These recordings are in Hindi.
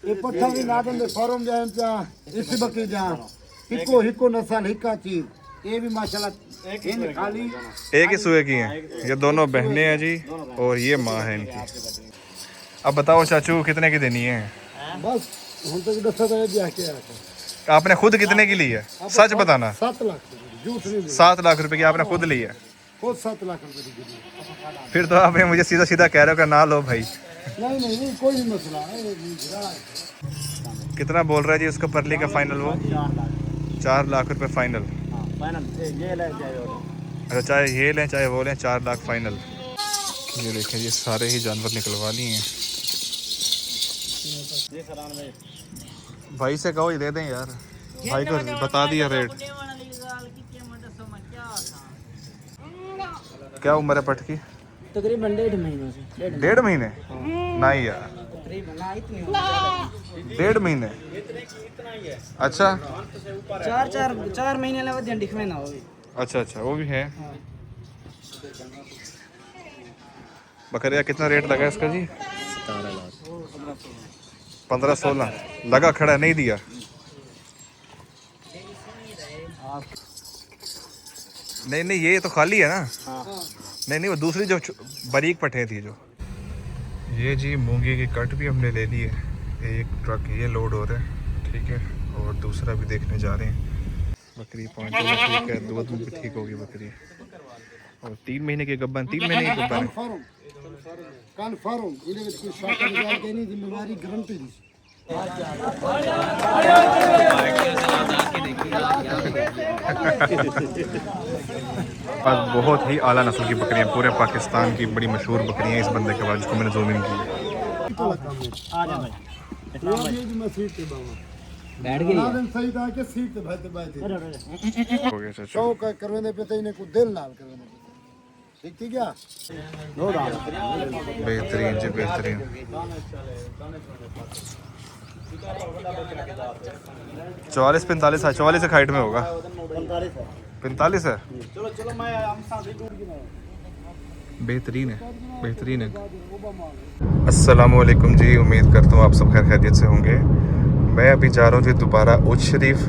ये पट्ठा भी ला देंगे फॉर्म जाए क्या इस बकरी जा हिको नस्ल हिक्का चीज ये भी माशाल्लाह एक खाली एक ही सुए की हैं। ये दोनों बहनें हैं जी और ये माँ है इनकी। अब बताओ चाचू कितने की देनी है? बस हम तो 10,000 ब्याह के आपने खुद कितने की ली है? सच बताना। 7 लाख झूठ नहीं 7 लाख रुपए की आपने खुद ली है? खुद 7 लाख रुपए की दी। फिर तो आप मुझे सीधा सीधा कह रहे हो कि ना लो भाई। नहीं कोई नहीं मसला है। कितना बोल रहा है जी उसका परली का फाइनल? वो 4 लाख रुपए फाइनल। अच्छा चाहे ये लें चाहे वो लें 4 लाख फाइनल। ये देखें ये सारे ही जानवर निकलवा लिए हैं। भाई से कहो ये दे दें यार, भाई को बता दिया रेट। क्या उम्र है पट की? तकरीबन 1.5 महीनों से। 1.5 महीने? नहीं यार 1.5 महीने। अच्छा 4 महीने लगे दिखने ना हो। अच्छा वो भी है। बकरिया कितना रेट लगा इसका जी? 15-16 लगा खड़ा नहीं दिया। नहीं ये तो खाली है ना? नहीं वो दूसरी जो बारीक पट्टे थी जो। ये जी मूंगी की कट भी हमने ले ली है। एक ट्रक ये लोड हो रहा है, ठीक है, और दूसरा भी देखने जा रहे हैं। बकरी 5 ठीक है, दूध भी ठीक होगी बकरी। और 3 महीने के गब्बन, 3 महीने की गब्बन है। कन्फर्म ਇਹਦੇ ਵਿੱਚ ਕੋਈ ਸ਼ੱਕ ਨਹੀਂ ਹੈ ਨਹੀਂ ਜ਼ਿੰਮੇਵਾਰੀ ਗਾਰੰਟੀ ਦੀ। बस बहुत ही आला नस्ल की बकरियां, पूरे पाकिस्तान की बड़ी मशहूर बकरियां इस बंदे के बाद जिसको मैंने ज़ूम इन की है। बैठ गई सही था कि सीट पे बैठे हो गया चाचा। शौक करवाने पे तो इन्हें को दिल नाल करवाने पे ठीक क्या बेहतरीन जी बेहतरीन। 44-45 है, 44 हाइट में होगा। 45 है। बेहतरीन है। अस्सलामुअलैकुम जी, उम्मीद करता हूँ आप सब खैर खैरियत से होंगे। मैं अभी जा रहा हूँ जी दोबारा उच शरीफ।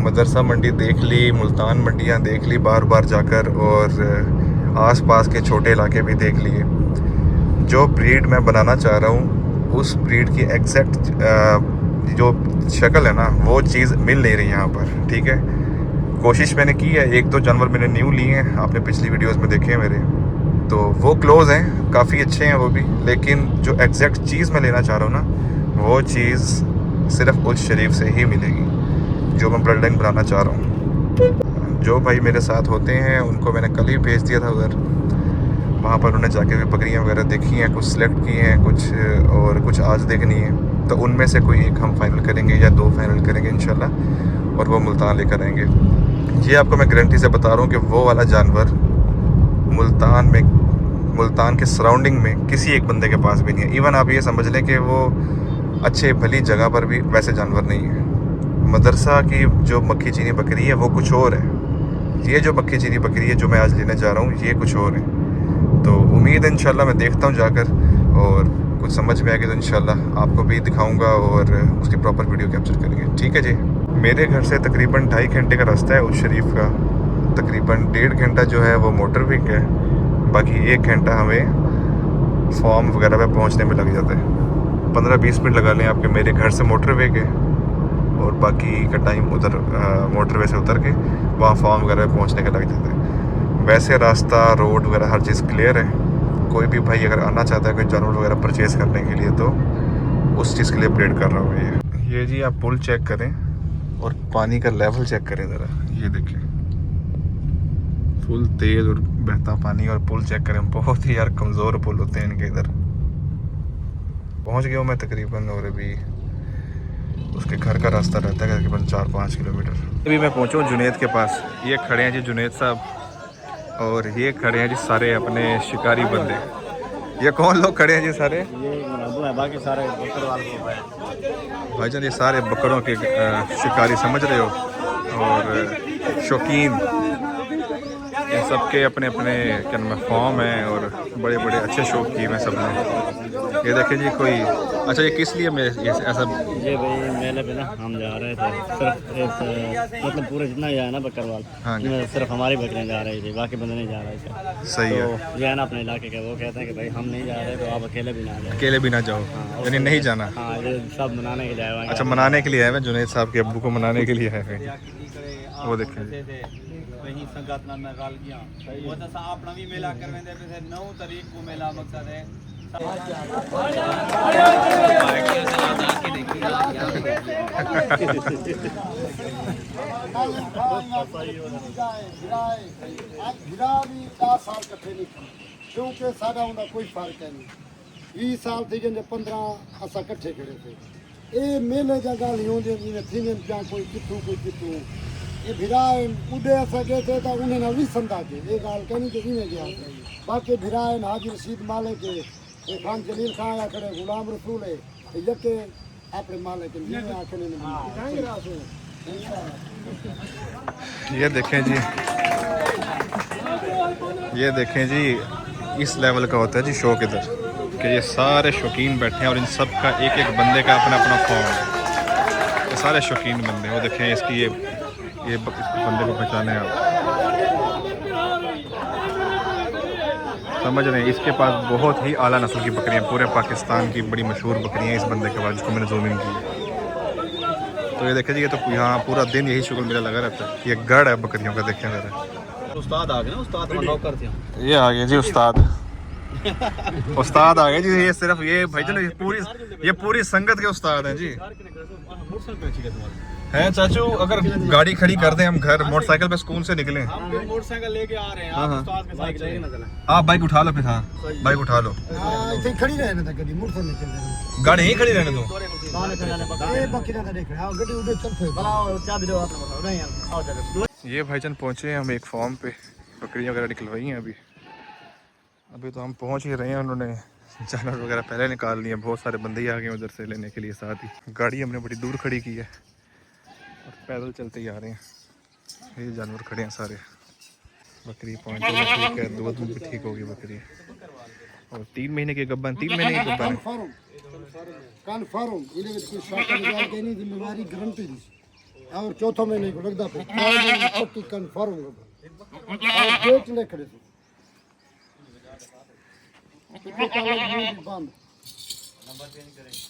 मदरसा मंडी देख ली, मुल्तान मंडियाँ देख ली बार बार जाकर, और आसपास के छोटे इलाके भी देख लिए। जो ब्रीड मैं बनाना चाह रहा हूँ उस ब्रीड की एग्जैक्ट जो शक्ल है ना वो चीज़ मिल नहीं रही यहाँ पर, ठीक है। कोशिश मैंने की है, 1-2 जानवर मैंने न्यू लिए हैं, आपने पिछली वीडियोस में देखे हैं मेरे, तो वो क्लोज़ हैं, काफ़ी अच्छे हैं वो भी। लेकिन जो एग्जैक्ट चीज़ मैं लेना चाह रहा हूँ ना वो चीज़ सिर्फ उस शरीफ से ही मिलेगी जो मैं ब्लड लाइन बनाना चाह रहा हूँ। जो भाई मेरे साथ होते हैं उनको मैंने कल ही भेज दिया था उधर, वहाँ पर उन्होंने जाके भी बकरियाँ वगैरह देखी हैं, कुछ सिलेक्ट की हैं, कुछ आज देखनी है। तो उनमें से कोई एक हम फाइनल करेंगे या 2 फाइनल करेंगे इंशाल्लाह, और वो मुल्तान लेकर आएंगे। ये आपको मैं गारंटी से बता रहा हूँ कि वो वाला जानवर मुल्तान के सराउंडिंग में किसी एक बंदे के पास भी नहीं है। इवन आप ये समझ लें कि वो अच्छे भली जगह पर भी वैसे जानवर नहीं है। मदरसा की जो मक्खी चीनी बकरी है वो कुछ और है, ये जो मक्खी चीनी बकरी है जो मैं आज लेने जा रहा हूँ ये कुछ और है। तो उम्मीद है इंशाल्लाह मैं देखता हूँ जाकर, और कुछ समझ में आएगी तो इंशाल्लाह आपको भी दिखाऊंगा और उसकी प्रॉपर वीडियो कैप्चर करेंगे, ठीक है जी। मेरे घर से तकरीबन 2.5 घंटे का रास्ता है उस शरीफ का। तकरीबन 1.5 घंटा जो है वो मोटर व्हीक है, बाकी 1 घंटा हमें फॉर्म वगैरह पे पहुंचने में लग जाता है। 15-20 मिनट लगा लें आपके मेरे घर से मोटर वे के, और बाकी का टाइम उधर मोटरवे से उतर के वहाँ फॉर्म वगैरह पे पहुँचने का लग जाता है। वैसे रास्ता रोड वगैरह हर चीज़ क्लियर है। कोई भी भाई अगर आना चाहता है कोई जानवर वगैरह परचेज़ करने के लिए तो उस चीज़ के लिए अपडेट कर रहा हूँ। ये जी आप पुल चेक करें और पानी का लेवल चेक करें ज़रा, ये देखें फुल तेज़ और बहता पानी। और पुल चेक करें, बहुत ही यार कमज़ोर पुल होते हैं इनके इधर। पहुँच गया हूँ मैं तकरीबन, और अभी उसके घर का रास्ता रहता है तकरीबन 4-5 किलोमीटर। अभी मैं पहुँचा हूँ जुनेद के पास। ये खड़े हैं जी जुनेद साहब, और ये खड़े हैं जी सारे अपने शिकारी बंदे। ये कौन लोग खड़े हैं जी सारे? ये बाकी सारे बकरे वाले भाईजान ये सारे बकरों के शिकारी समझ रहे हो, और शौकीन। ये सबके अपने अपने क्या नाम है फॉर्म हैं, और बड़े बड़े अच्छे शौक किए हैं सब ने। ये देखें जी कोई अच्छा ये किस लिए मैं ये ऐसा ये भाई मेले पे ना हम जा रहे थे सिर्फ मतलब पूरे जितना ही है ना बकरवाल हाँ जी। इसमें सिर्फ हमारी बकरियाँ जा रही थी, बाकी बंदे नहीं जा रहे थे। सही है, तो ये है ना अपने इलाके के, वो कहते हैं कि भाई हम नहीं जा रहे तो आप अकेले भी ना जाए। अकेले भी ना जाओ, यानी नहीं जाना। हाँ ये सब मनाने के लिए आए हुए हैं। अच्छा मनाने के लिए आए हैं, जुनैद साहब के अब्बू को मनाने के लिए आए हैं। वो देखें वही संगत ना में रल गया वो तो अपना भी मेला करवेंदे पे 9 तारीख को मेला मकसद है। क्योंकि साडा उनका कोई फर्क है नहीं। 20 साल थी जंदे 15 असा इकट्ठे खड़े थे। ये मेले जा गाल ही होंदी जिवें थींदियां पियां कोई किथों ये भिराए उडे असा गए थे तो उन्हें ना भी संदा के ये गाल कहनी कि इवें गया बाकी भिराए हाजी रशीद मालिक के ये खान जलील खान या खड़े गुलाम रसूल है यके अपने मालिक के जिवें आखने ने ये देखें जी, ये देखें जी, इस लेवल का होता है जी शौक इधर कि ये सारे शौकीन बैठे हैं और इन सब का एक एक बंदे का अपना अपना फॉर्म है। ये सारे शौकीन बंदे, वो देखें इसकी ये बंदे को पहचाने आप, समझ रहे हैं। इसके पास बहुत ही आला नस्ल की बकरियां, पूरे पाकिस्तान की बड़ी मशहूर बकरियां इस बंदे के पास, जिसको मैंने ज़ूम इन की। तो ये देखें जी, ये तो यहाँ पूरा दिन यही शुगल मेरा लगा रहता है। ये गढ़ है बकरियों का, देखें ज़रा। उस्ताद आ गए ना, उस्ताद नौकर थे। ये आ गए जी उस्ताद, उस्ताद आ गए जी। ये सिर्फ ये भाई चलो ये पूरी संगत के उस्ताद हैं जी। हैं चाचू, अगर गाड़ी खड़ी कर दें हम घर मोटरसाइकिल पे स्कूल से निकले, हम मोटरसाइकिल लेके आ रहे हैं, आप उस्ताद के साथ चलेंगे। आप बाइक उठा लो फिर। हाँ बाइक उठा लो, हां इथे खड़ी रहने था गड्डी मुड़ से निकल गाड़ी यहीं खड़ी रहने दो। ये बकरियां का देख हां गड्डी उधर चल पे बनाओ चाबी दो आपने, बताओ नहीं आओ चलो। ये भाईजान पहुंचे हैं हम एक फार्म पे, बकरियां वगैरह निकलवाई हैं अभी तो हम पहुंच ही रहे हैं। उन्होंने जानवर वगैरह पहले निकाल लिए, बहुत सारे बंदे ही आ गए उधर से लेने के लिए। साथ ही गाड़ी हमने बड़ी दूर खड़ी की है और पैदल चलते ही आ रहे हैं। ये जानवर खड़े हैं सारे। बकरी 5 दिन ठीक है, 2 दिन भी ठीक होगी बकरी। और 3 महीने के गब्बन, 3 महीने के गब्बन है। कन्फर्म इधर कोई शक नहीं, कहनी जिम्मेवारी गारंटी दी और 4 महीने को लगदा पे पक्की कन्फर्म और डेट ले खड़े थे कितने ताला बंद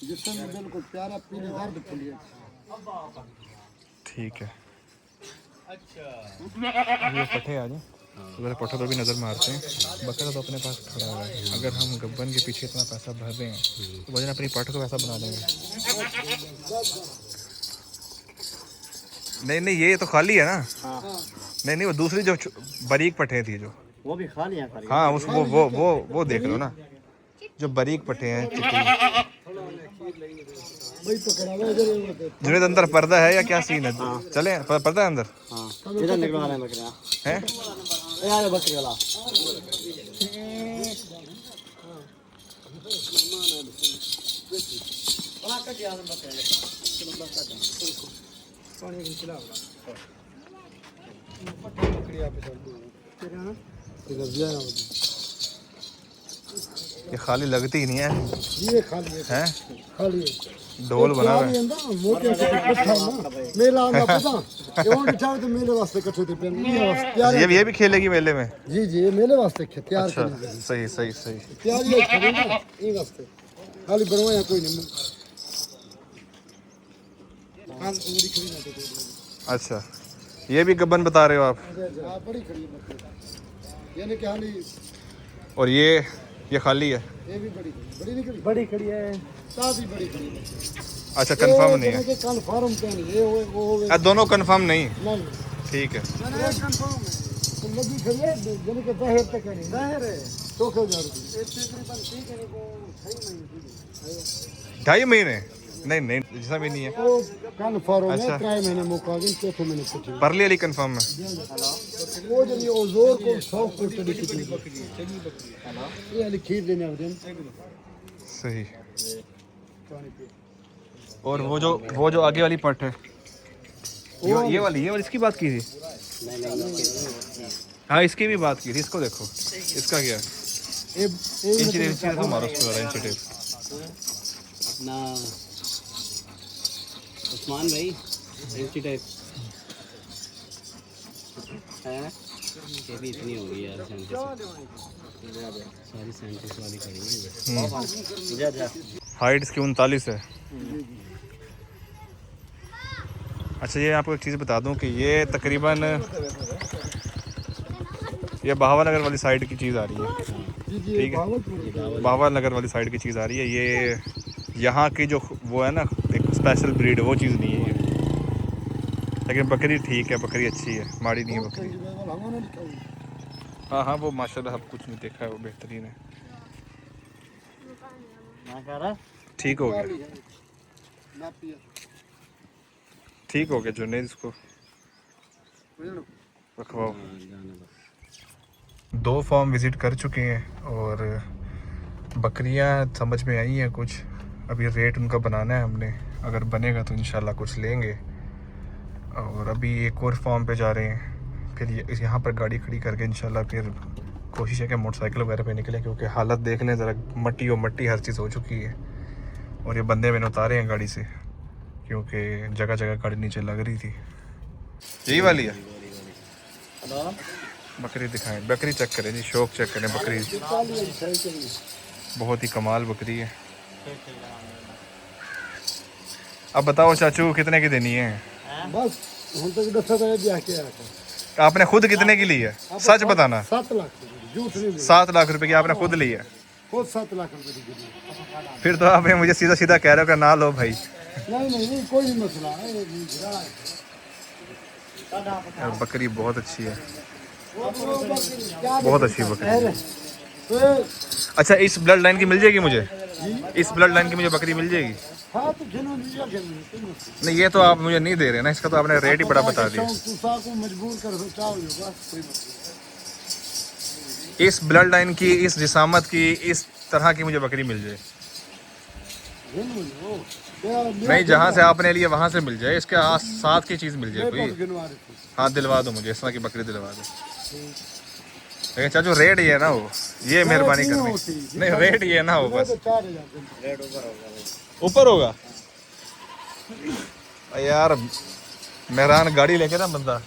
जिसमें बिल्कुल प्यारा पीले दर्द फुलिए। ठीक है। ये पट्टे आ जाए, उधर पट्टों पर भी नज़र मारते हैं। बकरा तो अपने पास खड़ा हुआ है, अगर हम गब्बन के पीछे इतना पैसा भर रहे हैं तो वजन अपनी पट्ट को पैसा बना देंगे। नहीं नहीं, ये तो खाली है ना। नहीं नहीं, वो दूसरी जो बारीक पट्टे थी जो वो भी खा लिया। हाँ उस वो देख लो ना, जो बारीक पट्टे हैं चिकनी। जुनेद अंदर पर्दा है या क्या सीन है? चले पर्दा है अंदर। हाँ इधर निकलवा रहे हैं बकरियां हैं। ए आ बकरी वाला ये खाली लगती ही नहीं है। ये खाली हैं खाली ढोल बना हुआ है। मोटे से इकट्ठा ना मेला आंदा पता ये उन चाहे तो मेले वास्ते इकट्ठे थे तैयार। ये भी खेलेगी मेले में? जी जी ये मेले वास्ते तैयार अच्छा करनी है। सही सही सही। तैयारी करेंगे ये वास्ते खाली बनवाया कोई नहीं। कान पूरी खड़ी ना दे। अच्छा ये भी गब्बन बता रहे हो आप? बड़ी खड़ी है यानी कि हाली। और ये खाली है? ये भी बड़ी खड़ी है काफी बड़ी खड़ी है। अच्छा कंफर्म नहीं है? कंफर्म तो नहीं है वो दोनों कंफर्म नहीं? नहीं ठीक है। कंफर्म है तो लगी खड़ी है यानी कि बाहर तक नहीं बाहर है 2000 तकरीबन ठीक है को 2.5 महीने? नहीं नहीं जैसा भी नहीं है वो कंफर्म है। अच्छा। 3 महीने मुकाबिल 4 महीने कुछ परली वाली कंफर्म है? वो जब ये जोर को 100 को चली कितनी ये वाली खीर देने आ रहे सही। और वो जो आगे वाली पट है ये वाली इसकी बात की थी। हाँ इसकी भी बात की थी। इसको देखो, इसका क्या है? इंची टेप तो मारो उसको इंची टेप। ना उस्मान भाई ऐसी टाइप है, ये भी इतनी हो गई यार, 37 सारी 37 वाली खड़ी है। हाइट इसकी 39 है। अच्छा ये आपको एक चीज़ बता दूं कि ये तकरीबन ये बहावा नगर वाली साइड की चीज़ आ रही है, ठीक है, बहावा नगर वाली साइड की चीज़ आ रही है। ये यहाँ की जो वो है ना एक स्पेशल ब्रीड, वो चीज़ नहीं है ये। लेकिन बकरी ठीक है, बकरी अच्छी है, माड़ी नहीं है बकरी। हाँ हाँ वो माशाल्लाह अब कुछ नहीं देखा है, वो बेहतरीन है। ठीक हो गया, ठीक हो गया जुनेद, इसको रखवाओ। 2 फार्म विज़िट कर चुके हैं और बकरियां समझ में आई हैं कुछ। अभी रेट उनका बनाना है हमने, अगर बनेगा तो इंशाल्लाह कुछ लेंगे। और अभी एक और फार्म पे जा रहे हैं, फिर यहाँ पर गाड़ी खड़ी करके इंशाल्लाह फिर कोशिश है कि मोटरसाइकिल वगैरह पे निकले, क्योंकि हालत देख लें ज़रा, मट्टी और मट्टी हर चीज़ हो चुकी है। और ये बंदे मैंने उतारे हैं गाड़ी से, क्योंकि जगह जगह गाड़ी नीचे लग रही थी। यही वाली है बकरी, दिखाएं बकरी, चेक करें जी, शौक चेक करें बकरी, बहुत ही कमाल बकरी है। अब बताओ चाचू कितने की देनी है? बस हम तो 10,000 ब्याह के आया था। आपने खुद कितने की ली है, सच बताना? 7 लाख रुपए, झूठ नहीं, 7 लाख रुपए की आपने खुद ली है? खुद 7 लाख रुपए की गिरी। फिर तो आप मुझे सीधा सीधा कह रहे हो कि ना लो भाई। नहीं कोई नहीं मसला है। यार बकरी बहुत अच्छी है, बहुत अच्छी बकरी है। अच्छा इस ब्लड लाइन की मिल जाएगी मुझे? इस ब्लड लाइन की मुझे बकरी मिल जाएगी? हाँ तो नहीं ये तो आप मुझे नहीं दे रहे ना, इसका तो आपने रेट ही बड़ा बता दिया। को मजबूर कर बस कोई इस ब्लड लाइन की, इस जिसामत की, इस तरह की मुझे बकरी मिल जाए। नहीं जहाँ से आपने लिया वहाँ से मिल जाए, इसके साथ की चीज़ मिल जाए कोई। हाँ दिलवा दो मुझे, इस तरह की बकरी दिलवा दो। लेकिन चाचू रेट ये ना हो, ये मेहरबानी करनी। नहीं रेट ये ना हो बस। ऊपर होगा यार। मेहरान गाड़ी लेके ना बंदा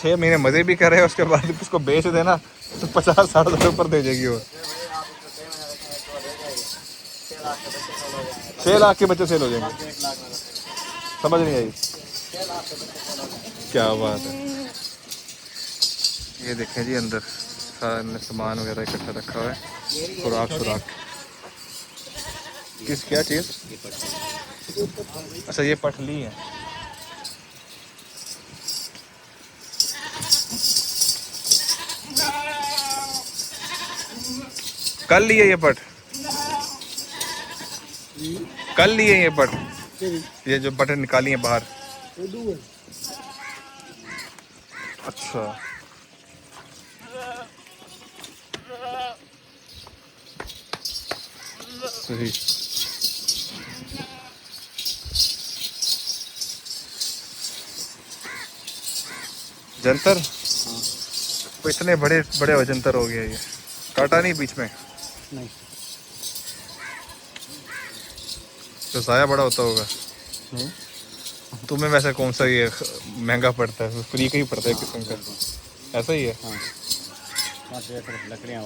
6 महीने मज़े भी करे, उसके बाद उसको बेच देना तो 50-60 हज़ार ऊपर दे जाएगी वो। 6 लाख के बच्चे सेल हो जाएंगे, समझ नहीं आई क्या बात है। ये देखें जी अंदर सारा सामान वगैरह इकट्ठा रखा हुआ है, खुराक शुराक। किस क्या चीज़? अच्छा ये पटली है। कल लिए ये पट? कल लिए ये पट? ये जो पटें निकाली हैं बाहर? अच्छा सही। जंतर तो इतने बड़े बड़े जंतर हो गया, ये काटा नहीं बीच में? नहीं तो ज़ाया बड़ा होता होगा। तुम्हें वैसे कौन सा ये महंगा पड़ता है? फ्री का ही पड़ता है किस्म का, ऐसा ही है। लकड़ियाँ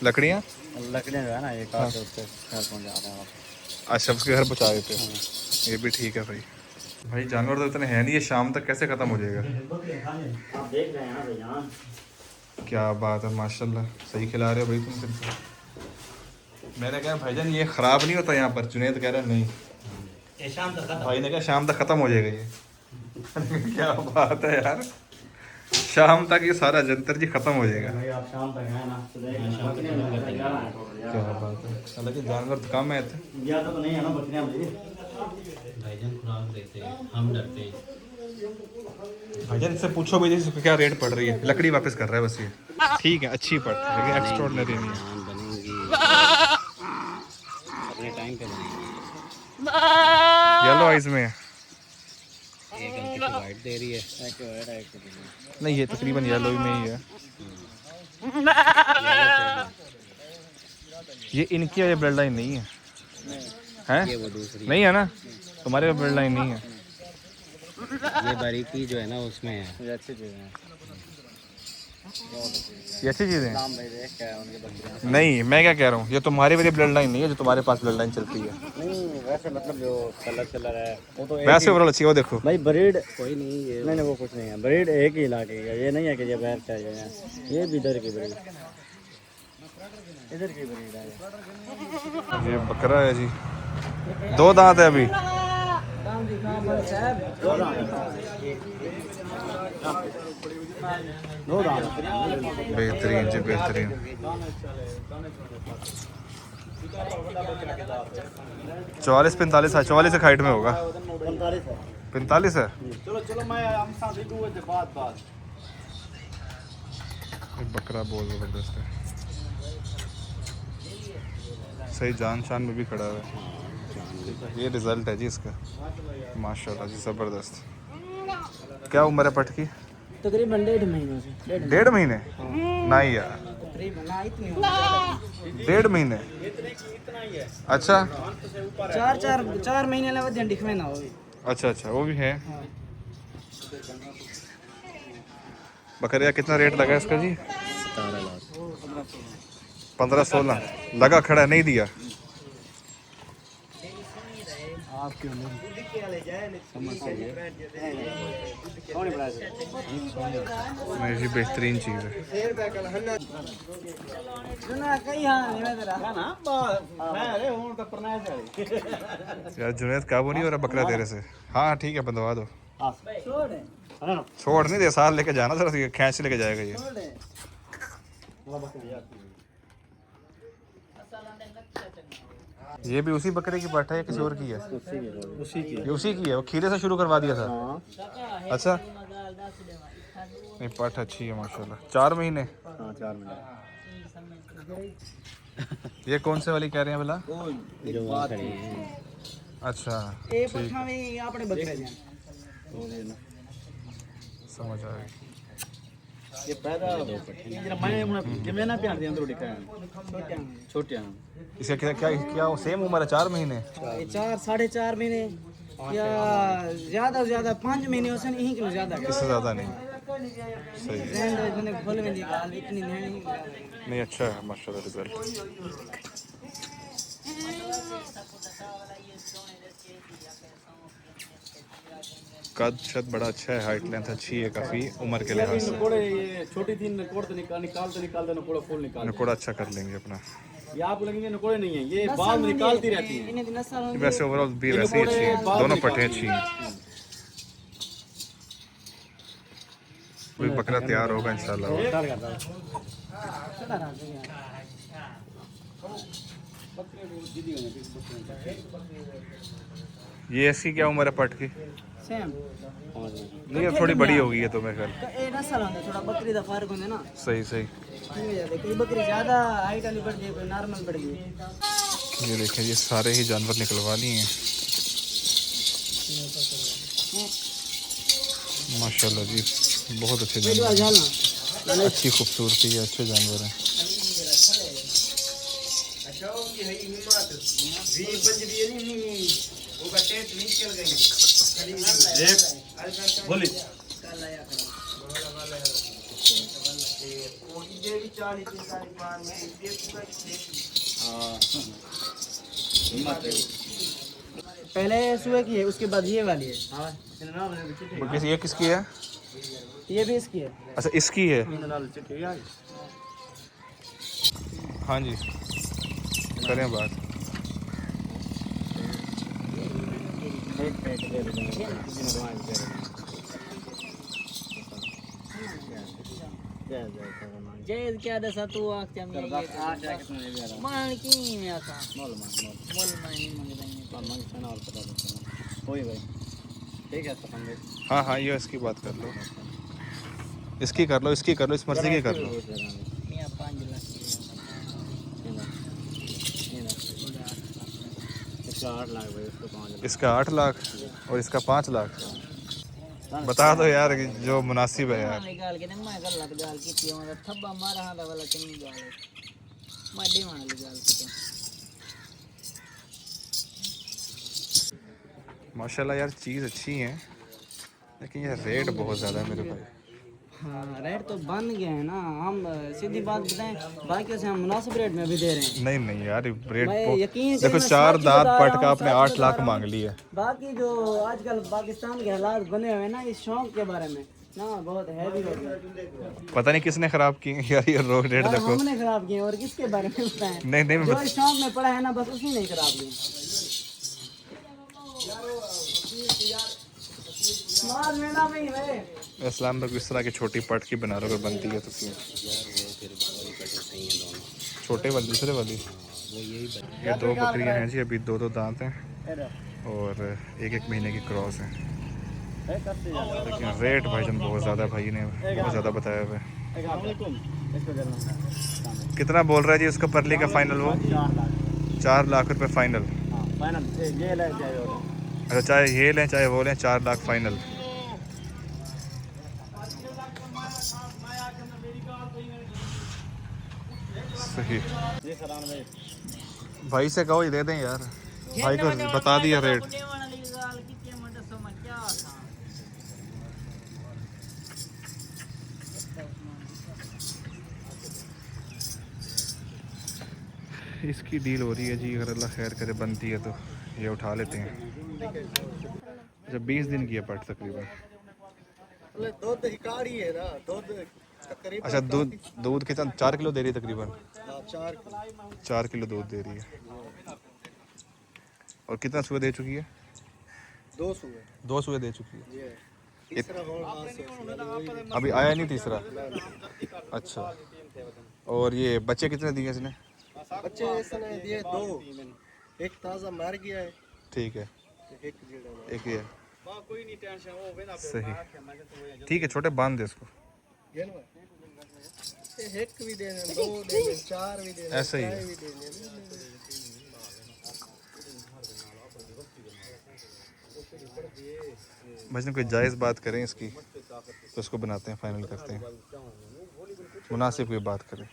लकड़ियाँ लकड़ियाँ जो है ना, एक आध उसके घर पहुँचा रहे हैं। अच्छा उसके घर पहुँचा देते हैं, ये भी ठीक है भाई। भाई जानवर तो इतने हैं नहीं, ये शाम तक कैसे ख़त्म हो जाएगा? आप देख रहे हैं ना भैया, क्या बात है, माशाल्लाह सही खिला रहे हो भाई तुम। फिर मैंने कहा भाईजान ये ख़राब नहीं होता यहाँ पर? जुनेद कह रहा नहीं, शाम तक भाई ने कहा शाम तक ख़त्म हो जाएगा ये। क्या बात है यार, शाम तक ये सारा जंतर जी ख़त्म हो जाएगा। आप शाम तक है ना, क्या बात है, हालांकि जानवर तो कम है ज़्यादा तो नहीं है ना बकरियाँ भाईजान, खुराक देते हैं, हम डरते हैं। भाईजान इससे पूछो भाई इसको क्या रेट पड़ रही है? लकड़ी वापस कर रहा है बस ये, ठीक है अच्छी पड़ रही है लेकिन एक्स्ट्राऑर्डिनरी नहीं है। बनेंगी अपने टाइम पे बनेंगी। येलो आइज में एक हल्की सी वाइट दे रही है, नहीं, ये तकरीबन येलो में ही है। ये इनकी ये ब्लड लाइन नहीं है, है? ये वो दूसरी नहीं है ना, तुम्हारे ब्लड लाइन नहीं है। ये बारीकी जो है ना उसमें है। ये अच्छी चीज़ है, ये अच्छी चीज़ें हैं। नहीं, मैं क्या कह रहा हूँ, ये तुम्हारी मेरी ब्लड लाइन नहीं है जो तुम्हारे पास ब्लड लाइन चलती है। नहीं वैसे मतलब जो कलर है वो तो वैसे ओवरऑल अच्छी है, वो देखो। भाई ब्रीड कोई नहीं है, नहीं वो कुछ नहीं है, ब्रीड एक ही इलाके की है, ये नहीं है कि ये बाहर चाहिए है, ये भी इधर की ब्रीड, इधर की ब्रीड है। ये बकरा है जी, 2 दांत है अभी। बेहतरीन जी, बेहतरीन। 44-45 है, 44 एक हाइट में होगा। 45 है। चलो चलो मैं हम साथ ही दूर से बात ये बकरा बहुत ज़बरदस्त है, सही जान शान में भी खड़ा है। ये रिजल्ट है जी इसका, माशाल्लाह जी, ज़बरदस्त। क्या उम्र है पट की? तकरीबन 1.5 महीने से 1.5 महीने? नहीं यार, तकरीबन ना इतनी 1.5 महीने? अच्छा 4 महीने लगे दिख में ना हो। अच्छा अच्छा, वो भी है। बकरिया कितना रेट लगा इसका जी? 15-16 लगा, खड़ा नहीं दिया। नहीं जी, बेहतरीन चीज़ है। यार जुनैद काबू नहीं हो रहा बकरा तेरे से। हाँ ठीक है, बंधवा दो। छोड़ नहीं दे, साथ लेके जाना, जरा खींच लेके जाएगा ये। ये भी उसी बकरे की पाठा है, किसी और की है? उसी की है। वो खीरे से शुरू करवा दिया था। अच्छा, नहीं पाठ अच्छी है माशाल्लाह। 4 महीने? हाँ 4 महीने। ये कौन से वाली कह रहे हैं भला? जो वहाँ खड़ी है। अच्छा ए पठा में आपने बकरे जान समझ आ गई। ये पैदा मैं ना प्यार दिया थोड़ी का छोटे हैं। इसका क्या क्या क्या सेम उम्र है? 4 महीने? 4 4.5 महीने या ज्यादा से ज्यादा 5 महीने हो सन यही किलो ज्यादा इससे ज़्यादा नहीं। सही है। मैंने खोल में निकाल इतनी नहीं नहीं अच्छा है माशाल्लाह रिजल्ट। कद छत बड़ा अच्छा है, हाइट लेंथ अच्छी है काफ़ी उम्र के लिहाज से। नकोड़े ये छोटी थी नकोड़ तो निकालते नकोड़ा फूल निकाल नकोड़ा अच्छा कर लेंगे अपना। ये आपको लगेंगे नकोड़े नहीं है, ये बाद में निकालती रहती है। इन्हें 10 साल वैसे ओवरऑल भी वैसे ही अच्छी है, दोनों पट्टे अच्छी हैं। कोई बकरा तैयार होगा इंशाल्लाह। ये ऐसी क्या उम्र है पट की? सेम नहीं ये थोड़ी बड़ी होगी है तो मेरे ख्याल। ए नस्ल होंदे थोड़ा बकरी दा फर्क होंदे ना। सही सही। कोई बकरी ज्यादा हाइट वाली बढ़ गई, कोई नॉर्मल बढ़ गई। ये देखें, ये सारे ही जानवर निकलवा लिए हैं माशाल्लाह जी, बहुत अच्छे जानवर, अच्छी खूबसूरती है, अच्छे जानवर हैं। बोली पहले सुबह की है, उसके बाद ये वाली है। ये किसकी है? ये भी इसकी है। अच्छा इसकी है। हाँ जी करें बात। जय क्या दसा तू आख चम ये मान की में आका मोल मानी मंग और पता कोई भाई ठीक है तो हम हाँ हाँ ये इसकी बात कर लो, इसकी कर लो, इसकी कर लो, इस मर्जी की कर लो। मियां 5 लाख इसका 8 लाख भाई, उसको 5 लाख। इसका 8 लाख और इसका 5 लाख। बता दो यार कि जो मुनासिब है यार। गाल के मैं गलत गाल की थी मतलब थब्बा मारा हां वाला चंगी गाल है मैं दे वाली गाल की माशाल्लाह यार चीज़ अच्छी है, लेकिन ये रेट बहुत ज़्यादा है मेरे भाई। हाँ रेट तो बन गए हैं ना, हम सीधी बात बताएं, बाकी से हम मुनासिब रेट में भी दे रहे हैं। नहीं नहीं यार रेट मैं यकीन से देखो, मैं 4 सच दांत बता पट रहा का हूँ, आपने सच 8 बता लाख रहा मांग हूँ। ली है। बाकी जो आजकल पाकिस्तान के हालात बने हुए हैं ना इस शौक के बारे में ना, बहुत हैवी हो गया। पता नहीं किसने ख़राब की है यार, ये रोड रेट यार देखो। हमने खराब किए और किसके बारे में बताएं? नहीं नहीं जो इस शौक में पड़ा है ना, बस उसी ने खराब किए। मार मेरा नहीं है। इस्लाम में इस तरह की छोटी पट की बना रहे, अगर बनती है तो फिर छोटे वाली, दूसरे वाली। ये 2 बकरियां हैं जी, अभी 2 दांत हैं और 1 महीने की क्रॉस है। लेकिन रेट भाईजान बहुत ज़्यादा, भाई ने बहुत ज़्यादा बताया हुआ है। कितना बोल रहा है जी उसका परली का फाइनल? वो 4 लाख रुपए फाइनल। अच्छा, चाहे ये लें चाहे वो लें, 4 लाख फाइनल। सही। भाई से कहो ये दे दें यार, भाई को बता दिया रेट। इसकी डील हो रही है जी, अगर अल्लाह खैर करे बनती है तो ये उठा लेते हैं। जब 20 दिन की है पट तकरीबन। दूध हिकारी है ना, दूध तकरीबन। अच्छा, दूध कितना? 4 किलो दे रही है तकरीबन। 4 किलो दूध दे रही है। और कितना सुबह दे चुकी है? 2 सुबह दे चुकी है। अभी आया नहीं तीसरा? अच्छा, और ये बच्चे कितने दिए इसने? बच्चे इसने दिए 2, एक ताज़ा मर गया है। ठीक है, एक ही है। कोई नहीं टेंशन, वो सही, ठीक है, छोटे बांध दे इसको। एक भी देने, 2 देने, 4 भी देने, ऐसा ही है। 5 भी देने। भजन कोई जायज़ बात करें इसकी तो उसको बनाते हैं, फाइनल करते हैं, मुनासिब कोई बात करें।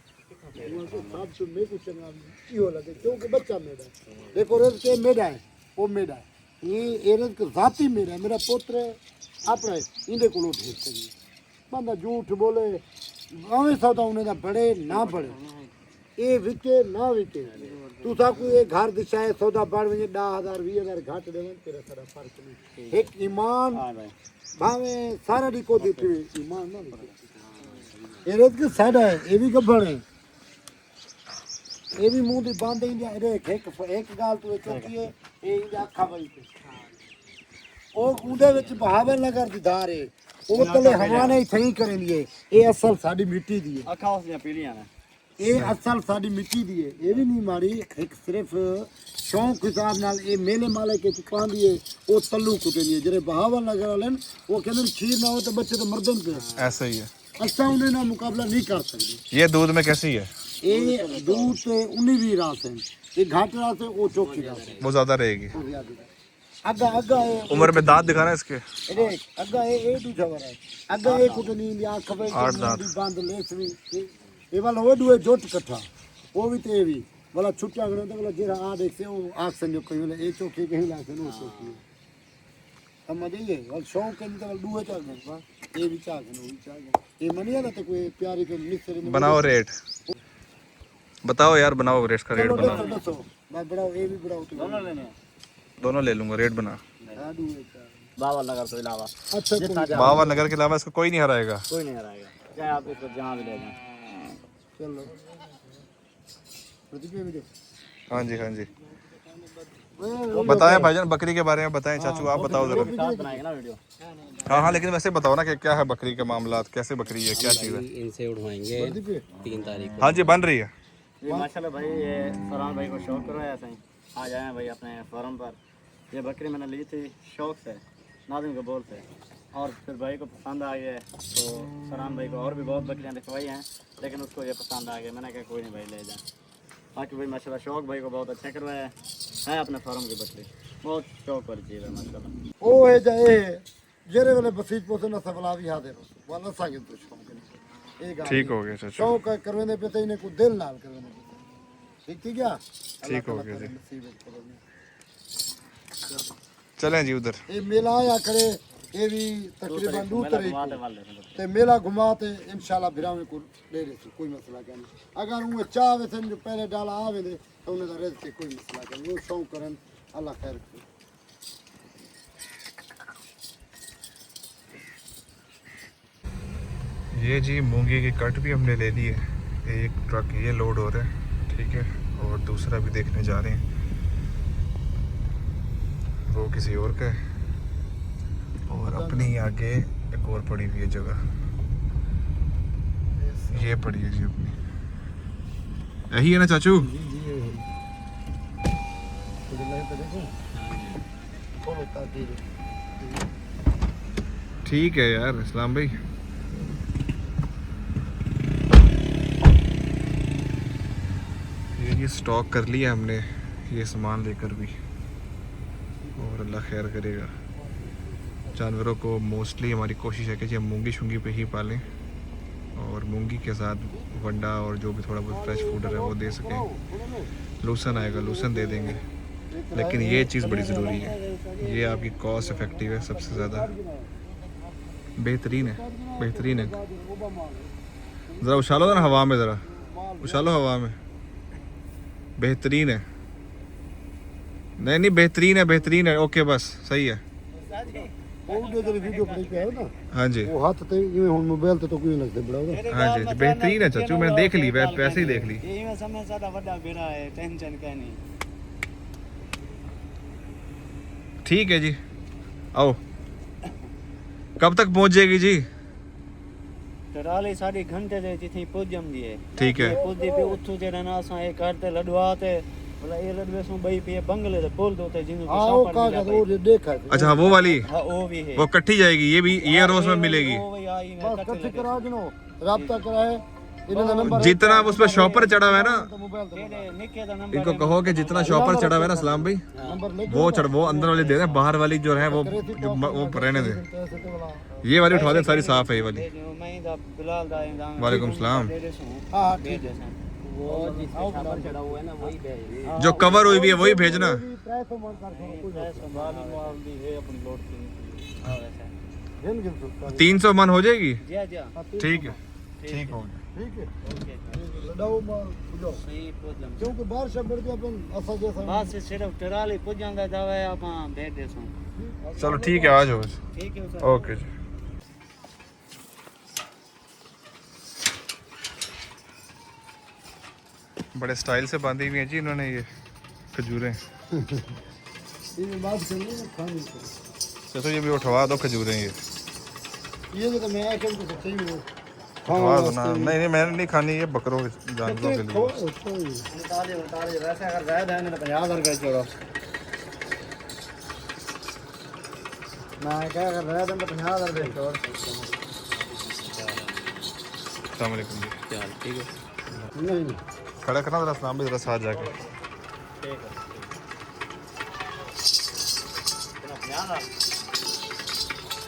क्योंकि बच्चा मेरा देखो, रेत के मेरा है, वो मेरा है, ये रेत के जाती मेरा है, मेरा पुत्र अपना इंदे को ढेर करिए। बंदा झूठ बोले भावे सौदा उन्हें दा बड़े ना बड़े, ये विके ना विके, तू साकू ये घर दिशा सौदा बढ़ वजे 10,000 20,000 घट देवन, तेरा सारा फर्क नहीं। एक ईमान भावे सारा दी को देते ईमान ना विके। ये रेत के साइड है, ये भी गब्बड़ है, ये भी मुंह दी बंद इंडिया। एक गाल तू चौकी है, ये इंडिया अखा बई पे ओ कूदे विच बहावल नगर दी धार है, ओ तले हवा ने सही करे लिए। ये असल साडी मिट्टी दी है, अखा उसने पीलियां ने, ये असल साडी मिट्टी दी है, ये भी नहीं मारी। एक सिर्फ शौक हिसाब नाल ये मेले माले के चुकान दी है, ओ तल्लू कुटे नहीं जेरे बहावल नगर वाले वो कहंदे खीर ना हो तो बच्चे तो मर्दन पे। ऐसा ही है, अच्छा उन्हें ना मुकाबला नहीं कर सकते। ये दूध में कैसी है? ये दूध से 19-20 रात है, ये घाट रात है, वो चौकी रात है, वो ज़्यादा रहेगी। अग्गा अग्गा है उम्र में दांत दिखाना इसके। अरे अग्गा ये दूजा वाला है, अग्गा ये कुटनी या खबे 8 दांत बांध लेस भी ये वाला वो दुए जोट कट्ठा, वो भी ते भी वाला छुट्टिया गने तो वाला जेरा आ देख से वो आंख संजो कहीं वाला ये चौकी कहीं ला से नो चौकी समझ ये वाल शौक के तो वाल दुए चाल गए, ये भी चाल गए, वो भी चाल गए। ये मनिया ना तो कोई प्यारी के मिस्त्री बनाओ रेट, बताओ यार, बनाओ रेट का, रेट बनाओ। दसो मैं बढ़ाओ, ये भी बढ़ाओ, दोनों लेने हैं। दोनों ले लूंगा, रेट बना। बाबा नगर के अलावा अच्छा बाबा नगर के अलावा इसको कोई नहीं हराएगा। कोई नहीं हराएगा, चाहे आप इसको जहाँ भी ले जाएं। चलो प्रदीप भी दे। हाँ जी, हाँ जी, बताएं भाईजान बकरी के बारे में बताएं। चाचू आप बताओ जरा। साथ बनाएंगे ना वीडियो। हाँ हाँ, लेकिन वैसे बताओ ना कि क्या है बकरी के मामला, कैसे बकरी है, क्या चीज़ है। इनसे उठवाएंगे 3 तारीख को। हाँ जी, बन रही है। जी माशाल्लाह भाई, ये फरहान भाई को शौक करो ऐसा ही आ जाए भाई अपने फार्म पर। ये बकरी मैंने ली थी शौक से, नाज़िम के बोल से, और फिर भाई को पसंद आ गया, तो फरहान भाई को और भी बहुत बकरियाँ दिखवाई हैं, लेकिन उसको ये पसंद आ गया। मैंने कहा कोई नहीं भाई ले जाए। बाकी भाई माशाल्लाह शौक भाई को बहुत अच्छा करवाया है अपने फार्म की बकरी, बहुत शौक वाली चीज़ है माशाल्लाह। ओ है जाए जेरे वाले बसीज पोसे ना सबला भी हादे वाला सागे तो शौक है, एक ठीक हो गया चाचू, शौक करवेने पे तो इन्हें को दिल नाल करवेने पे ठीक ठीक है। ठीक हो गया जी। चलें जी उधर। ये मेला आया करे ये भी तकरीबन 2 तारीख को ते मेला घुमा ते इंशाल्लाह भिरावे को दे रहे थे, कोई मसला क्या नहीं। अगर वो चाहे थे जो पहले डाला आवे दे तो उन्हें रह के कोई मसला क्या नहीं, वो शौक करन अल्लाह खैर करे। ये जी मूंगी की कट भी हमने ले ली है, एक ट्रक ये लोड हो रहा है, ठीक है, और दूसरा भी देखने जा रहे हैं, वो किसी और का है, और अपनी आगे एक और पड़ी हुई है जगह, ये पड़ी है जी अपनी, यही है ना चाचू? ठीक है यार इस्लाम भाई। ये स्टॉक कर लिया हमने ये सामान लेकर भी, और अल्लाह खैर करेगा। जानवरों को मोस्टली हमारी कोशिश है कि जी हम मूंगी शूंगी पे ही पालें, और मूंगी के साथ वंडा और जो भी थोड़ा बहुत फ्रेश फूड है वो दे सकें। लूसन आएगा लूसन दे देंगे, लेकिन ये चीज़ बड़ी ज़रूरी है, ये आपकी कॉस्ट इफ़ेक्टिव है, सबसे ज़्यादा बेहतरीन है, बेहतरीन है। ज़रा उछालो ना हवा में, ज़रा उछालो हवा में, बेहतरीन है। नहीं नहीं बेहतरीन है, बेहतरीन है, ओके बस सही है। वीडियो पे है ना, हाँ जी वो हाथ ते ये हुन मोबाइल ते तो कोई लगते बड़ा होगा। हाँ जी बेहतरीन है चाचू, मैंने देख ली, वैसे ही देख ली। ये में समय ज्यादा बड़ा बेड़ा है, टेंशन का नहीं। ठीक है जी, आओ। कब तक पहुंच जाएगी जी? टराली 3.5 घंटे दे जिथे पहुंच जमदी है। ठीक है। पहुंच दी पे उठो जेड़ा ना असा एक करते लडवाते बोला ये लडवे सो बई पे बंगले ते बोल दो ते जिनु के हां वो सापड़ का मिला वो देखा है। अच्छा वो वाली, हां वो भी है, वो कट्ठी जाएगी, ये भी ये रोज में मिलेगी। वो वही आई में बस कट कच्चे करा दिनो राब्ता कराए इन्होंने नंबर जितना उस पर शॉपर चढ़ा हुआ है ना, मोबाइल ते निके दा नंबर इनको कहो कि जितना शॉपर चढ़ा हुआ है ना सलाम भाई, नंबर ले वो चढ़ वो अंदर वाली दे दें, बाहर वाली जो है वो रहने दें। ये वाली उठवा दें, सारी साफ है ये वाली। मैं दा बिलाल दा इंदाम वालेकुम सलाम। हां ठीक है वो जिस पे छापर चढ़ा हुआ है ना वही भेज। जो कवर हुई भी है वही भेजना। प्राइस तो मन कर कोई संभाल माल दी है अपनी लोड की। हां वैसे दिन गिन सकता 300 मन हो जाएगी। जी जी ठीक है, ठीक हो गया। ठीक है ओके लडाओ माल बुझो सही पहुंच जम क्योंकि बारिश बढ़ गई अपन असा जैसा बात से सिर्फ टराली पहुंच जांदा जावे आपा भेज दे सो। चलो ठीक है, आ जाओ। ठीक है सर। ओके जी। बड़े स्टाइल से बांधी हुई हैं जी इन्होंने ये खजूरें। ये बात करनी है खाने की। चलो ये भी उठवा दो खजूरें, ये ये तो मैं आके तो सच्ची हूं उठवा दो ना। नहीं नहीं मैंने नहीं खानी, ये बकरों के जानवरों के लिए। उतारे वैसे अगर जायद है तो 50,000 का छोड़ो। मैं क्या कर रहा था तो 50,000 का छोड़। अस्सलाम वालेकुम जी। चल ठीक है। नहीं खड़ा करना जरा इस्लाम भाई, जरा साथ जाके। ठीक है। इतना 50,000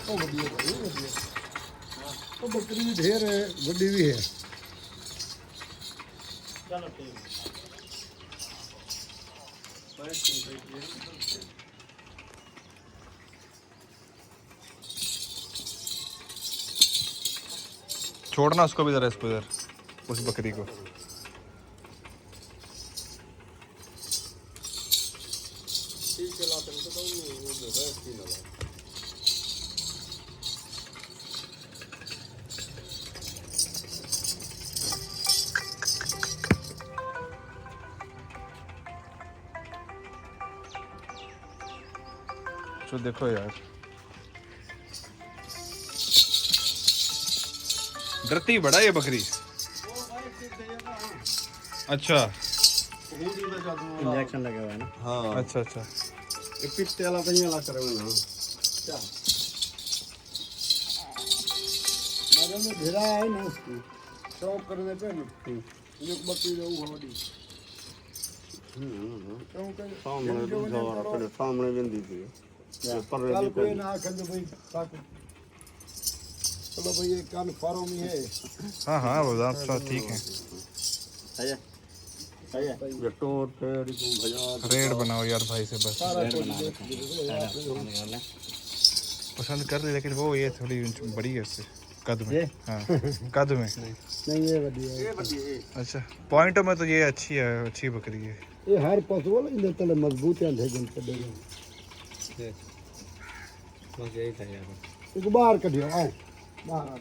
ओ बढ़िया बढ़िया बढ़िया। तो बकरी भी ढेर है, बड़ी भी है। चलो ठीक है। छोड़ना उसको भी जरा, इसको इधर, उस बकरी को। तो देखो यार, डरती बड़ा ये बकरी। अच्छा इंजेक्शन लगे हुए हैं ना। हाँ अच्छा अच्छा। ये पिट्टे वाला कहीं वाला करे हुए ना क्या मैंने में भेड़ा है ना उसकी शौक करने पे ना एक बकरी रहू हमारी सामने बिंदी थी कल कोई ना आकर जो भाई ताकि चलो भाई ये कल फार्म ही है। हाँ हाँ वो आप सब ठीक है। है सही है रेड बनाओ यार भाई से बस। पसंद कर ली लेकिन वो ये थोड़ी बड़ी है इससे कद में। हाँ कद में नहीं ये बढ़िया है। अच्छा पॉइंटों में तो ये अच्छी है, अच्छी बकरी है। ये हर पशु वाला इधर तले मजबूत है ढेगन पे देगा। बस यही था यार। एक बाहर कढ़ियो आओ बाहर।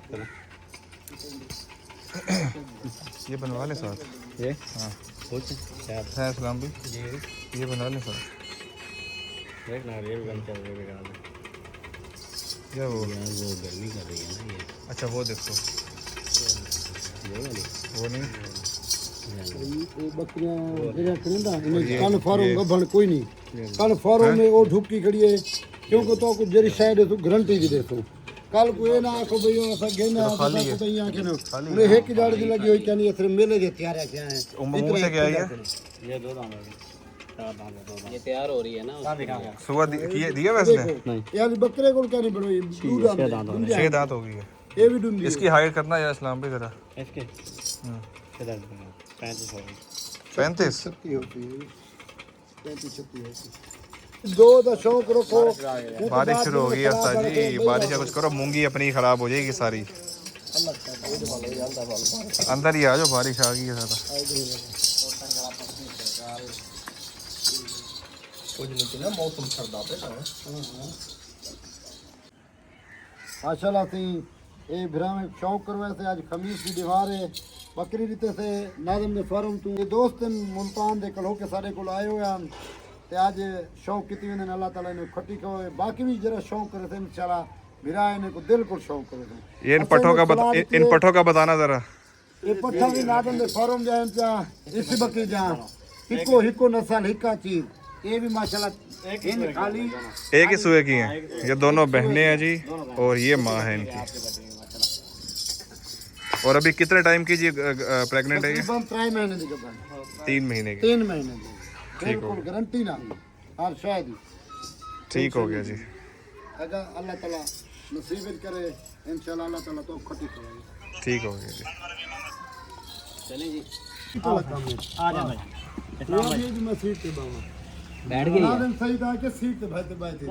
ये बनवा ले साथ। ये हाँ कुछ यार है सलाम भी ये बनवा ले साथ। देख ना ये भी गम चल रही है। क्या वो यार वो गर्मी कर रही है ना ये। अच्छा वो देखो ये वाली वो नहीं ये बकरियां जगह करेंदा इन्हें कल फारो गभण कोई नहीं। कल फारो में वो ढुकी खड़ी है क्योंकि तो कुछ जरी साइड है तो गारंटी भी देतो। कल को ये ना आखो भई असा गेना तो भई आके न उन्हें एक जाड़ दी लगी हुई कहनी सिर्फ मेले के तैयार है क्या है। मुंह से क्या है ये 2 दांत है। 4 दांत है 2 दांत। ये तैयार हो रही है ना दिखाऊंगा। सुबह दिया वैसे नहीं यार बकरे को क्या नहीं बड़ो ये दूध आंदे 6 दांत हो गई है। ये भी डूंगी इसकी हाइट करना यार इस्लाम पे जरा। इसके किधर 35 हो गई। 35 छत्ती होती है 35 छत्ती होती है। दो तो शौक रखो। बारिश शुरू हो गई है उस्ताद जी, बारिश का कुछ करो, मूंगी अपनी खराब हो जाएगी सारी। अंदर ही आ जाओ, बारिश आ गई है ज़्यादा। माशाल्लाह सी ये भरा में शौक करवा से आज खमीस की दीवार है बकरी रीते से नाज़म ने फॉर्म तू ये दोस्त मुल्तान दे कल होके सारे को आए हुए हैं ते आज शौक किती ने अल्लाह ताला ने खट्टी को बाकी भी जरा शौक करे थे इंशाल्लाह मेरा इन्हें को दिल को शौक करे थे। ये इन पठों का बताना ज़रा। ये पट्ठा भी नाज़म दे फॉर्म जाए जा इस बकरी जा हिको नस्ल हिका चीज ये भी माशाल्लाह इन खाली एक ही सुए की हैं, ये दोनों बहनें हैं जी और ये माँ है इनकी। और अभी कितने टाइम की जी प्रेग्नेंट है ये? तकरीबन 3 महीने की गबन 3 महीने की। 3 महीने की बिल्कुल गारंटी ना हर शायद ठीक हो गया जी। अगर अल्लाह ताला नसीब करे इंशाल्लाह अल्लाह ताला तो खटी करेगा। ठीक हो गया जी। चलें जी आ जा भाई। ये भी मैं सीट पे बाबा बैठ गई नाज़म सही था कि सीट पे बैठे बैठे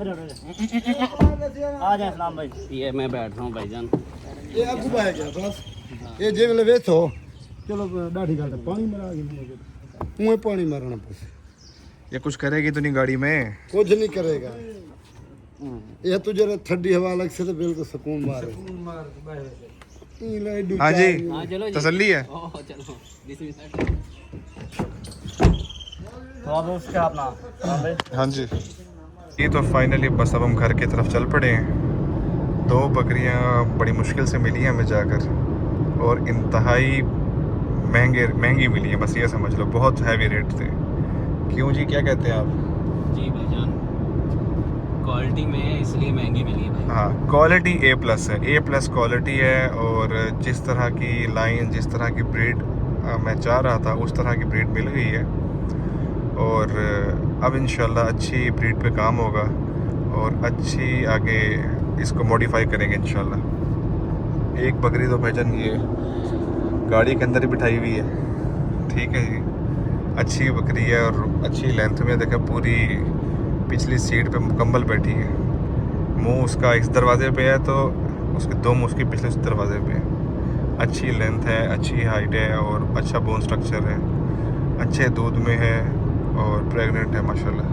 आ जा इस्लाम भाई। ये मैं बैठ रहा हूँ भाईजान। ये अगू बह गया बस ये जे वेले वेठो चलो डाढ़ी गल पानी मरा गई मुंह पानी मारना बस ये कुछ करेगी तो नहीं गाड़ी में? कुछ नहीं करेगा ये तुझे ठंडी हवा लग से तो बिल्कुल सुकून मारे। हाँ जी हाँ चलो जी। तसल्ली है। ओह चलो तो अब उसके अपना भाई। हाँ जी ये तो फाइनली बस अब हम घर की तरफ चल पड़े हैं। 2 बकरियां बड़ी मुश्किल से मिली हैं हमें जाकर और इंतहाई महंगी मिली हैं, बस ये समझ लो बहुत हैवी रेट थे। क्यों जी क्या कहते हैं आप? जी भाईजान क्वालिटी में है इसलिए महंगी मिली है भाई। हाँ क्वालिटी A+ है, A+ क्वालिटी है और जिस तरह की लाइन जिस तरह की ब्रीड मैं चाह रहा था उस तरह की ब्रीड मिल गई है और अब इंशाल्लाह अच्छी ब्रीड पे काम होगा और अच्छी आगे इसको मॉडिफाई करेंगे इंशाल्लाह। एक बकरी तो भाईजान ये गाड़ी के अंदर ही बिठाई हुई है, ठीक है जी। अच्छी बकरी है और अच्छी लेंथ में देखा पूरी पिछली सीट पे मुकम्मल बैठी है। मुंह उसका इस दरवाजे पे है तो उसके 2 मुंह उसके पिछले दरवाजे पे है। अच्छी लेंथ है, अच्छी हाइट है और अच्छा बोन स्ट्रक्चर है, अच्छे दूध में है और प्रेग्नेंट है माशाल्लाह।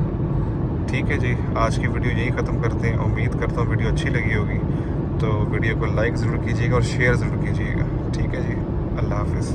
ठीक है जी आज की वीडियो यहीं ख़त्म करते हैं। उम्मीद करता हूँ वीडियो अच्छी लगी होगी तो वीडियो को लाइक ज़रूर कीजिएगा और शेयर ज़रूर कीजिएगा। ठीक है जी अल्लाह हाफिज़।